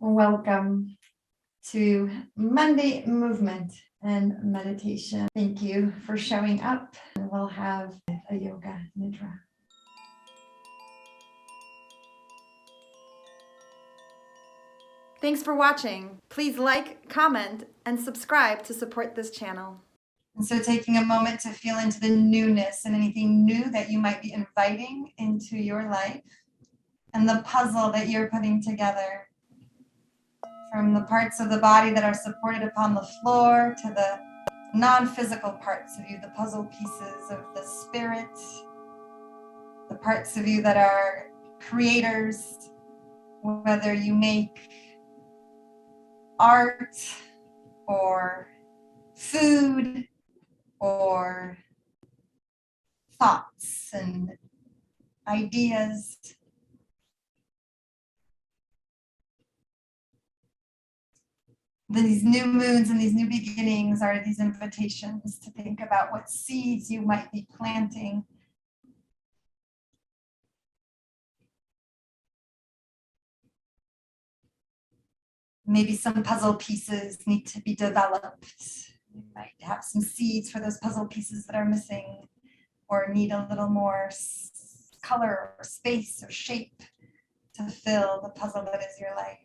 Welcome to Monday Movement and Meditation. Thank you for showing up, and we'll have a yoga nidra. Thanks for watching. Please like, comment, and subscribe to support this channel. And so taking a moment to feel into the newness and anything new that you might be inviting into your life, and the puzzle that you're putting together, from the parts of the body that are supported upon the floor to the non-physical parts of you, the puzzle pieces of the spirit, the parts of you that are creators, whether you make art or food or thoughts and ideas. These new moons and these new beginnings are these invitations to think about what seeds you might be planting. Maybe some puzzle pieces need to be developed. You might have some seeds for those puzzle pieces that are missing or need a little more color or space or shape to fill the puzzle that is your life.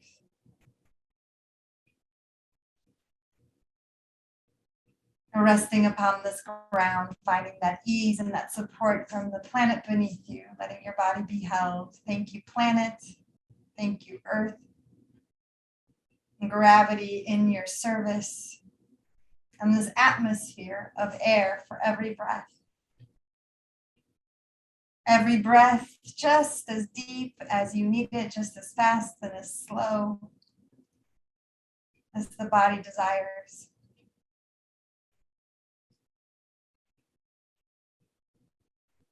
Resting upon this ground, finding that ease and that support from the planet beneath you, letting your body be held. Thank you, planet. Thank you, earth. And gravity in your service. And this atmosphere of air for every breath. Every breath just as deep as you need it, just as fast and as slow as the body desires.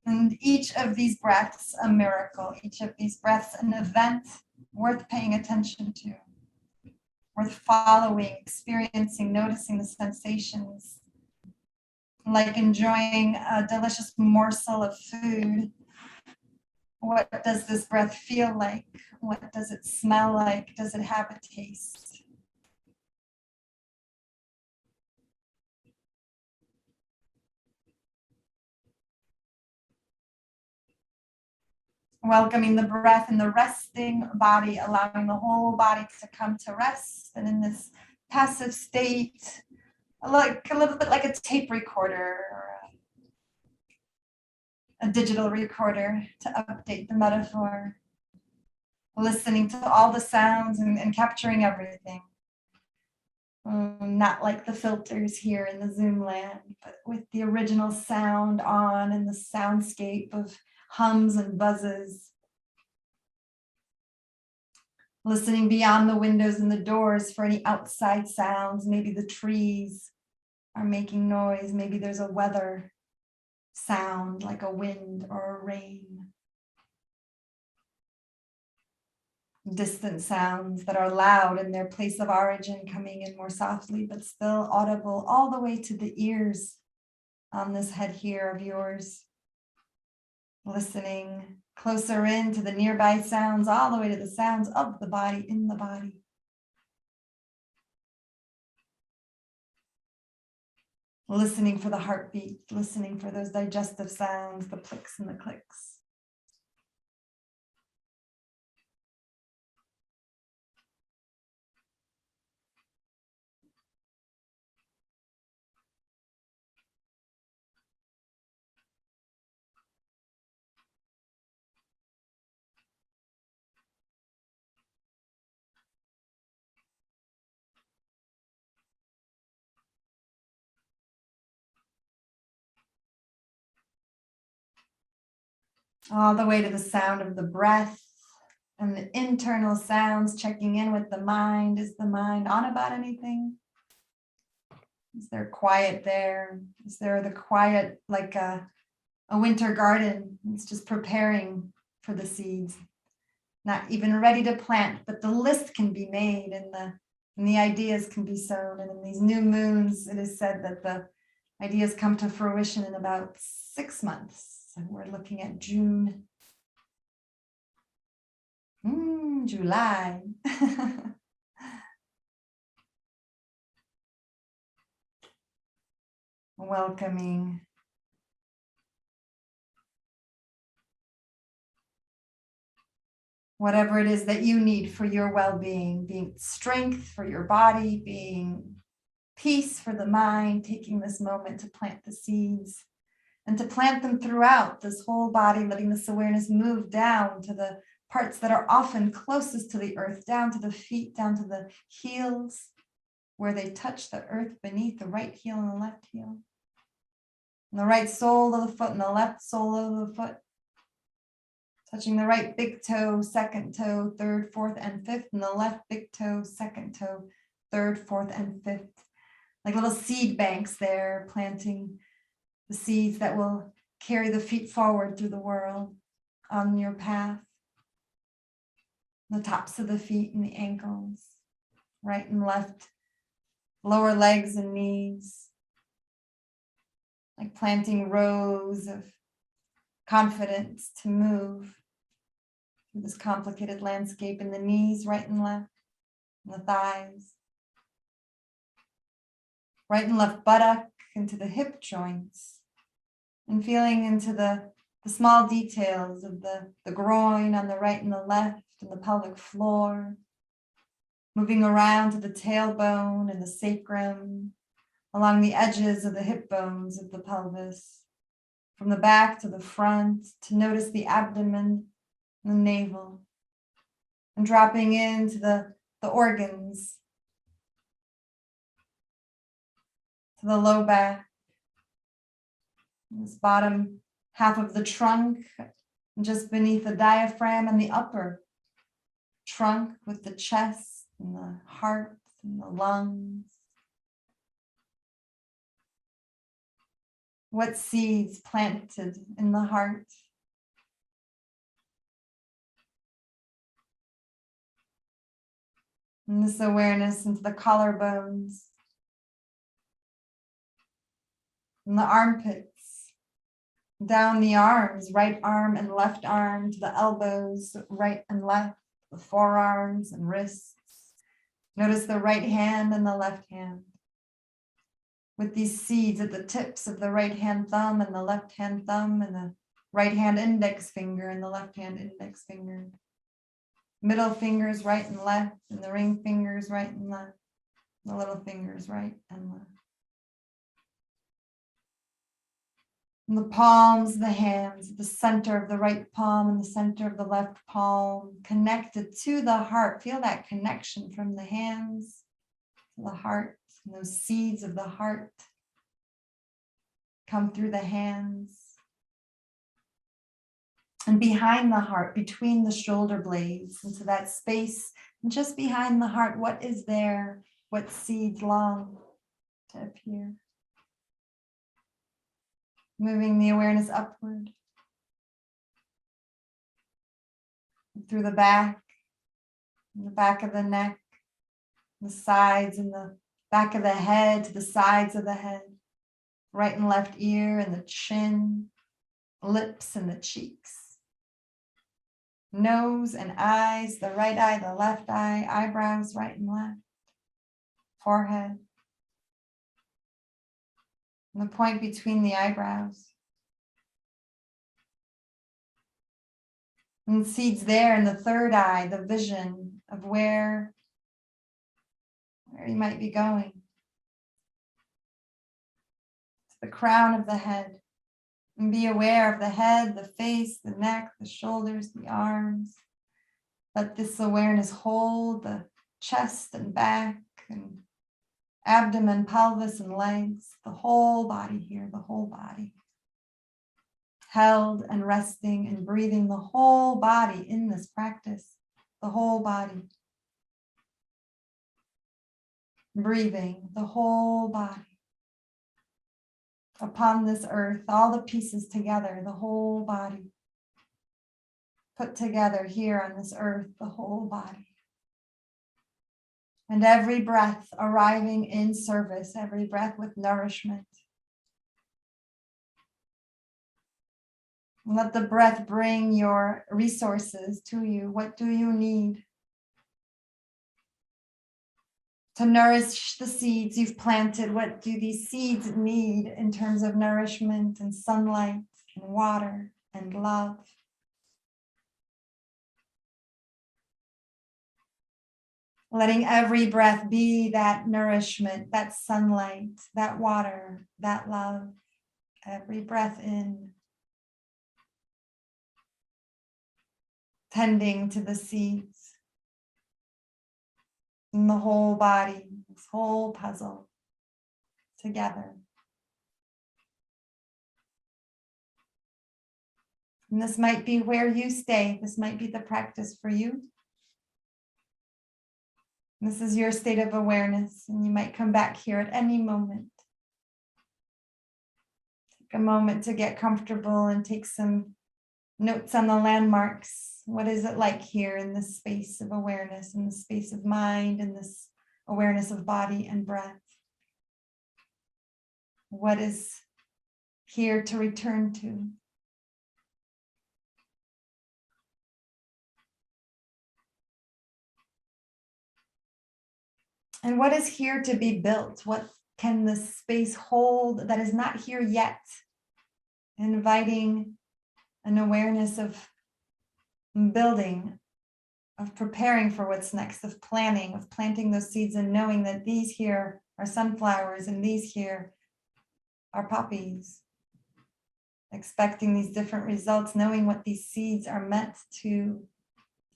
And each of these breaths a miracle, each of these breaths an event worth paying attention to, worth following, experiencing, noticing the sensations, like enjoying a delicious morsel of food. What does this breath feel like? What does it smell like? Does it have a taste? Welcoming the breath in the resting body, allowing the whole body to come to rest. And in this passive state, like a little bit like a tape recorder or a digital recorder, to update the metaphor. Listening to all the sounds and capturing everything. Not like the filters here in the Zoom land, but with the original sound on and the soundscape of hums and buzzes. Listening beyond the windows and the doors for any outside sounds. Maybe the trees are making noise. Maybe there's a weather sound like a wind or a rain. Distant sounds that are loud in their place of origin, coming in more softly, but still audible all the way to the ears on this head here of yours. Listening closer in to the nearby sounds, all the way to the sounds of the body in the body. Listening for the heartbeat, listening for those digestive sounds, the clicks and the clicks. All the way to the sound of the breath and the internal sounds, checking in with the mind. Is the mind on about anything? Is there quiet there? Is there the quiet like a winter garden? It's just preparing for the seeds, not even ready to plant, but the list can be made and the ideas can be sown. And in these new moons, it is said that the ideas come to fruition in about 6 months. And we're looking at June, July. welcoming whatever it is that you need for your well-being, being strength for your body, being peace for the mind, taking this moment to plant the seeds and to plant them throughout this whole body, letting this awareness move down to the parts that are often closest to the earth, down to the feet, down to the heels, where they touch the earth beneath the right heel and the left heel. And the right sole of the foot and the left sole of the foot. Touching the right big toe, second toe, third, fourth, and fifth, and the left big toe, second toe, third, fourth, and fifth. Like little seed banks there, planting the seeds that will carry the feet forward through the world on your path. The tops of the feet and the ankles, right and left, lower legs and knees. Like planting rows of confidence to move through this complicated landscape in the knees, right and left, and the thighs. Right and left buttock into the hip joints, and feeling into the small details of the groin on the right and the left, and the pelvic floor, moving around to the tailbone and the sacrum, along the edges of the hip bones of the pelvis, from the back to the front, to notice the abdomen and the navel, and dropping into the organs, to the low back, this bottom half of the trunk, just beneath the diaphragm, and the upper trunk with the chest and the heart and the lungs. What seeds planted in the heart? And this awareness into the collarbones, and the armpits, down the arms, right arm and left arm, to the elbows, right and left, the forearms and wrists. Notice the right hand and the left hand, with these seeds at the tips of the right hand thumb and the left hand thumb, and the right hand index finger and the left hand index finger. Middle fingers right and left, and the ring fingers right and left, the little fingers right and left. And the palms, the hands, the center of the right palm and the center of the left palm, connected to the heart. Feel that connection from the hands to the heart, and those seeds of the heart come through the hands. And behind the heart, between the shoulder blades, into that space, and just behind the heart, what is there? What seeds long to appear? Moving the awareness upward, through the back of the neck, the sides and the back of the head, to the sides of the head, right and left ear and the chin, lips and the cheeks, nose and eyes, the right eye, the left eye, eyebrows, right and left, forehead, and the point between the eyebrows. And seeds there in the third eye, the vision of where you might be going. To the crown of the head. And be aware of the head, the face, the neck, the shoulders, the arms. Let this awareness hold the chest and back and abdomen, pelvis, and legs, the whole body here, the whole body. Held and resting and breathing the whole body in this practice, the whole body. Breathing the whole body. Upon this earth, all the pieces together, the whole body. Put together here on this earth, the whole body. And every breath arriving in service, every breath with nourishment. Let the breath bring your resources to you. What do you need? to nourish the seeds you've planted. What do these seeds need in terms of nourishment and sunlight and water and love? Letting every breath be that nourishment, that sunlight, that water, that love. Every breath in, tending to the seeds in the whole body, this whole puzzle together. And this might be where you stay. This might be the practice for you. This is your state of awareness, and you might come back here at any moment. Take a moment to get comfortable and take some notes on the landmarks. What is it like here in this space of awareness, in the space of mind, in this awareness of body and breath? What is here to return to? And what is here to be built? What can this space hold that is not here yet? Inviting an awareness of building, of preparing for what's next, of planning, of planting those seeds and knowing that these here are sunflowers and these here are poppies. Expecting these different results, knowing what these seeds are meant to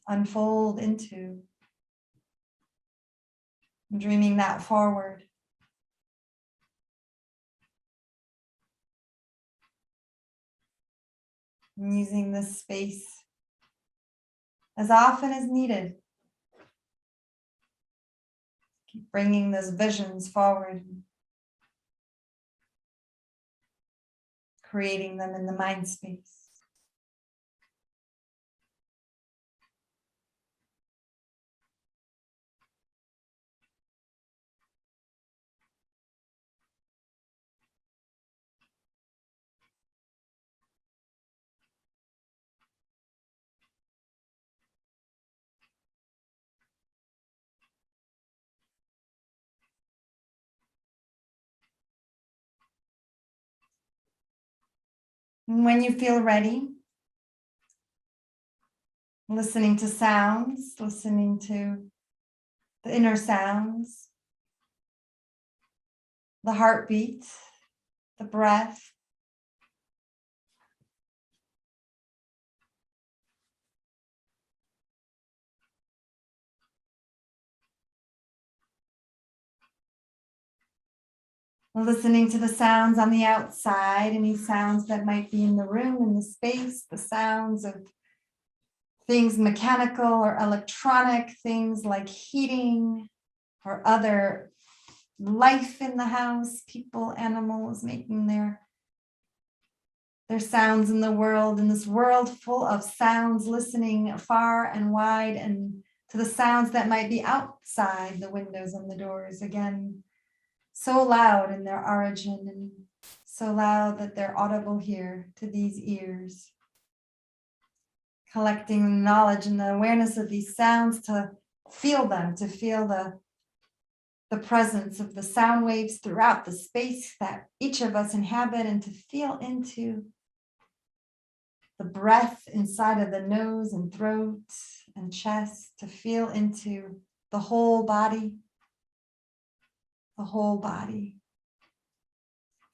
unfold into. Dreaming that forward. And using this space as often as needed. Keep bringing those visions forward. Creating them in the mind space. And when you feel ready, listening to sounds, listening to the inner sounds, the heartbeat, the breath. Listening to the sounds on the outside, any sounds that might be in the room, in the space, the sounds of things mechanical or electronic, things like heating or other life in the house, people, animals making their sounds in the world, in this world full of sounds, listening far and wide and to the sounds that might be outside the windows and the doors. Again, so loud in their origin and so loud that they're audible here to these ears. Collecting the knowledge and the awareness of these sounds to feel them, to feel the presence of the sound waves throughout the space that each of us inhabit, and to feel into the breath inside of the nose and throat and chest, to feel into the whole body. The whole body.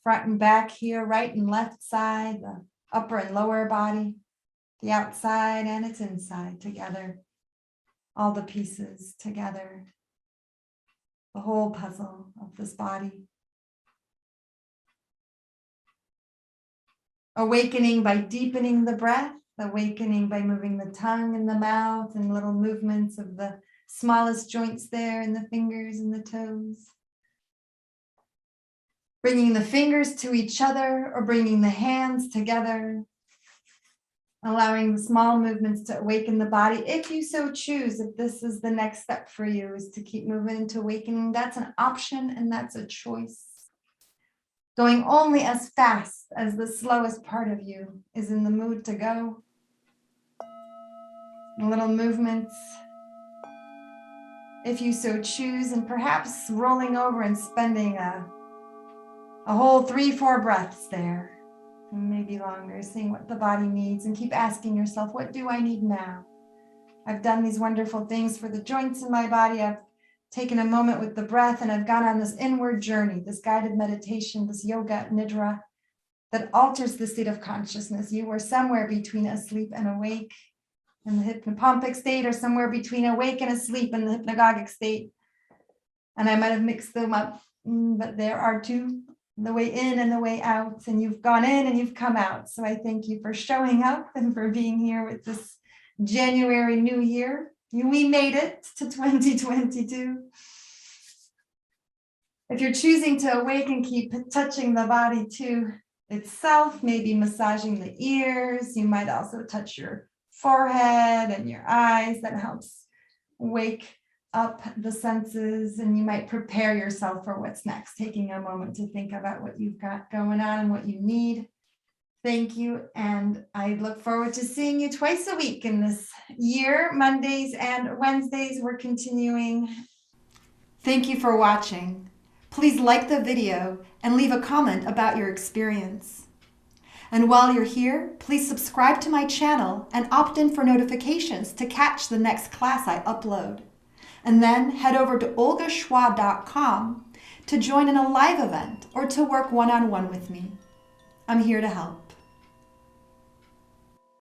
Front and back here, right and left side, the upper and lower body, the outside and its inside together. All the pieces together. The whole puzzle of this body. Awakening by deepening the breath, awakening by moving the tongue and the mouth and little movements of the smallest joints there in the fingers and the toes. Bringing the fingers to each other or bringing the hands together. Allowing the small movements to awaken the body. If you so choose, if this is the next step for you, is to keep moving into awakening, that's an option and that's a choice. Going only as fast as the slowest part of you is in the mood to go. Little movements if you so choose, and perhaps rolling over and spending a whole 3-4 breaths there, and maybe longer, seeing what the body needs, and keep asking yourself, what do I need now? I've done these wonderful things for the joints in my body. I've taken a moment with the breath, and I've gone on this inward journey, this guided meditation, this yoga nidra that alters the state of consciousness. You were somewhere between asleep and awake in the hypnopompic state, or somewhere between awake and asleep in the hypnagogic state. And I might have mixed them up, but there are two, the way in and the way out, and you've gone in and you've come out. So I thank you for showing up and for being here with this January New Year. We made it to 2022. If you're choosing to awaken, keep touching the body to itself, maybe massaging the ears. You might also touch your forehead and your eyes. That helps wake up the senses, and you might prepare yourself for what's next, taking a moment to think about what you've got going on and what you need. Thank you, and I look forward to seeing you twice a week in this year, Mondays and Wednesdays. We're continuing. Thank you for watching. Please like the video and leave a comment about your experience. And while you're here, please subscribe to my channel and opt in for notifications to catch the next class I upload. And then head over to olgachwa.com to join in a live event or to work one-on-one with me. I'm here to help.